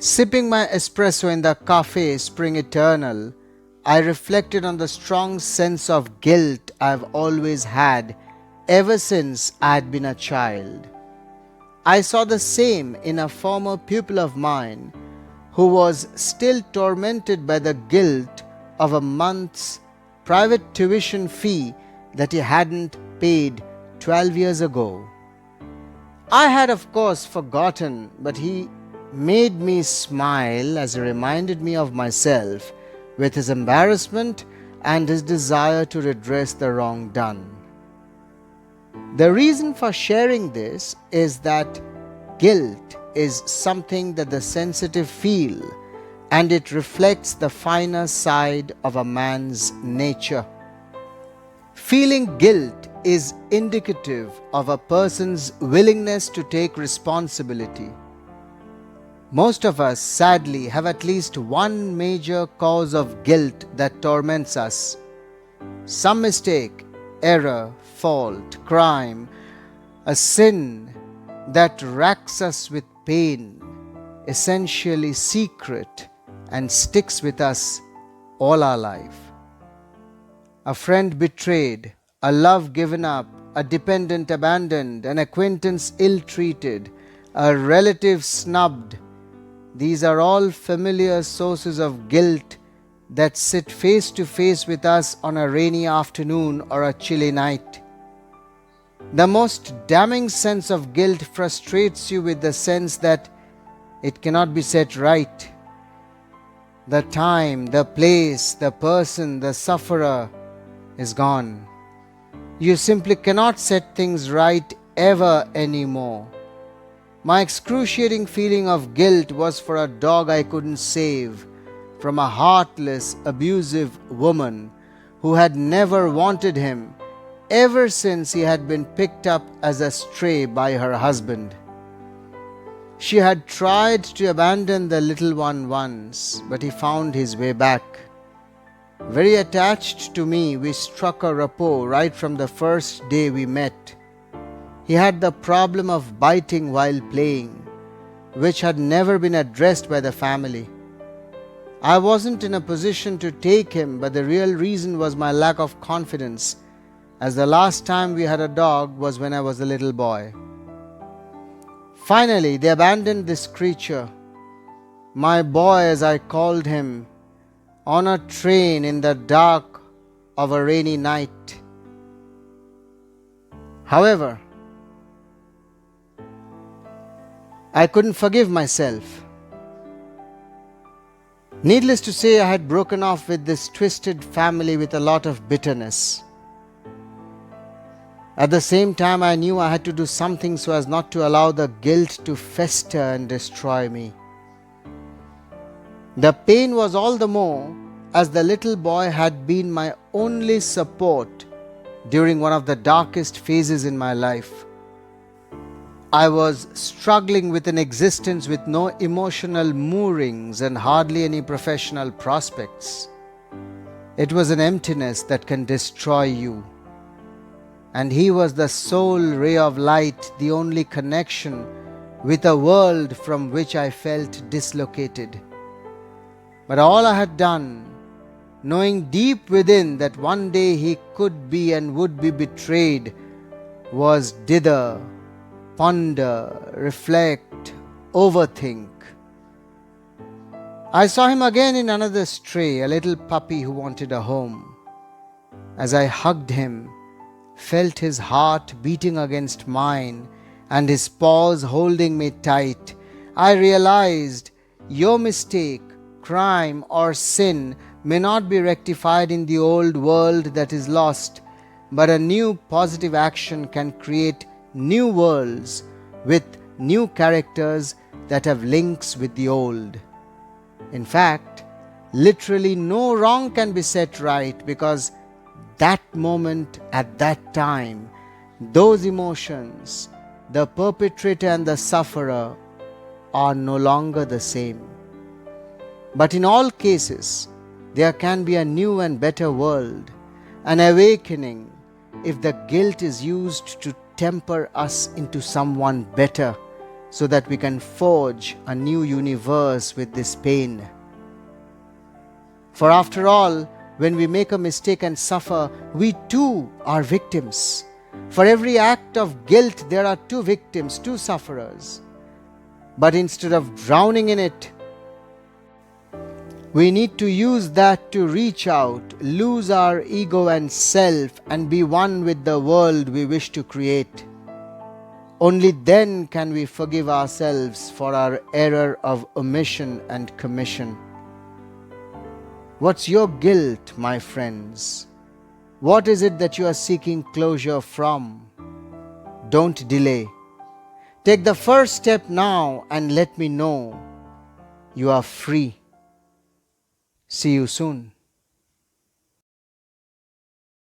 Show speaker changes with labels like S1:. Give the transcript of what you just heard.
S1: Sipping my espresso in the cafe Spring Eternal, I reflected on the strong sense of guilt I've always had ever since I had been a child. I saw the same in a former pupil of mine who was still tormented by the guilt of a month's private tuition fee that he hadn't paid 12 years ago. I had, of course, forgotten, but he made me smile as he reminded me of myself with his embarrassment and his desire to redress the wrong done. The reason for sharing this is that guilt is something that the sensitive feel, and it reflects the finer side of a man's nature. Feeling guilt is indicative of a person's willingness to take responsibility. Most of us, sadly, have at least one major cause of guilt that torments us. Some mistake, error, fault, crime, a sin that racks us with pain, essentially secret, and sticks with us all our life. A friend betrayed, a love given up, a dependent abandoned, an acquaintance ill-treated, a relative snubbed. These are all familiar sources of guilt that sit face to face with us on a rainy afternoon or a chilly night. The most damning sense of guilt frustrates you with the sense that it cannot be set right. The time, the place, the person, the sufferer is gone. You simply cannot set things right ever anymore. My excruciating feeling of guilt was for a dog I couldn't save from a heartless, abusive woman who had never wanted him ever since he had been picked up as a stray by her husband. She had tried to abandon the little one once, but he found his way back. Very attached to me, we struck a rapport right from the first day we met. He had the problem of biting while playing, which had never been addressed by the family. I wasn't in a position to take him, but the real reason was my lack of confidence, as the last time we had a dog was when I was a little boy. Finally, they abandoned this creature, my boy as I called him, on a train in the dark of a rainy night. However, I couldn't forgive myself. Needless to say, I had broken off with this twisted family with a lot of bitterness. At the same time, I knew I had to do something so as not to allow the guilt to fester and destroy me. The pain was all the more as the little boy had been my only support during one of the darkest phases in my life. I was struggling with an existence with no emotional moorings and hardly any professional prospects. It was an emptiness that can destroy you. And he was the sole ray of light, the only connection with a world from which I felt dislocated. But all I had done, knowing deep within that one day he could be and would be betrayed, was dither, ponder, reflect, overthink. I saw him again in another stray, a little puppy who wanted a home. As I hugged him, felt his heart beating against mine and his paws holding me tight, I realized your mistake, crime or sin may not be rectified in the old world that is lost, but a new positive action can create new worlds with new characters that have links with the old. In fact, literally no wrong can be set right because that moment at that time, those emotions, the perpetrator and the sufferer are no longer the same. But in all cases, there can be a new and better world, an awakening if the guilt is used to temper us into someone better, so that we can forge a new universe with this pain. For after all, when we make a mistake and suffer, we too are victims. For every act of guilt, there are two victims, two sufferers. But instead of drowning in it, we need to use that to reach out, lose our ego and self, and be one with the world we wish to create. Only then can we forgive ourselves for our error of omission and commission. What's your guilt, my friends? What is it that you are seeking closure from? Don't delay. Take the first step now and let me know you are free. See you soon.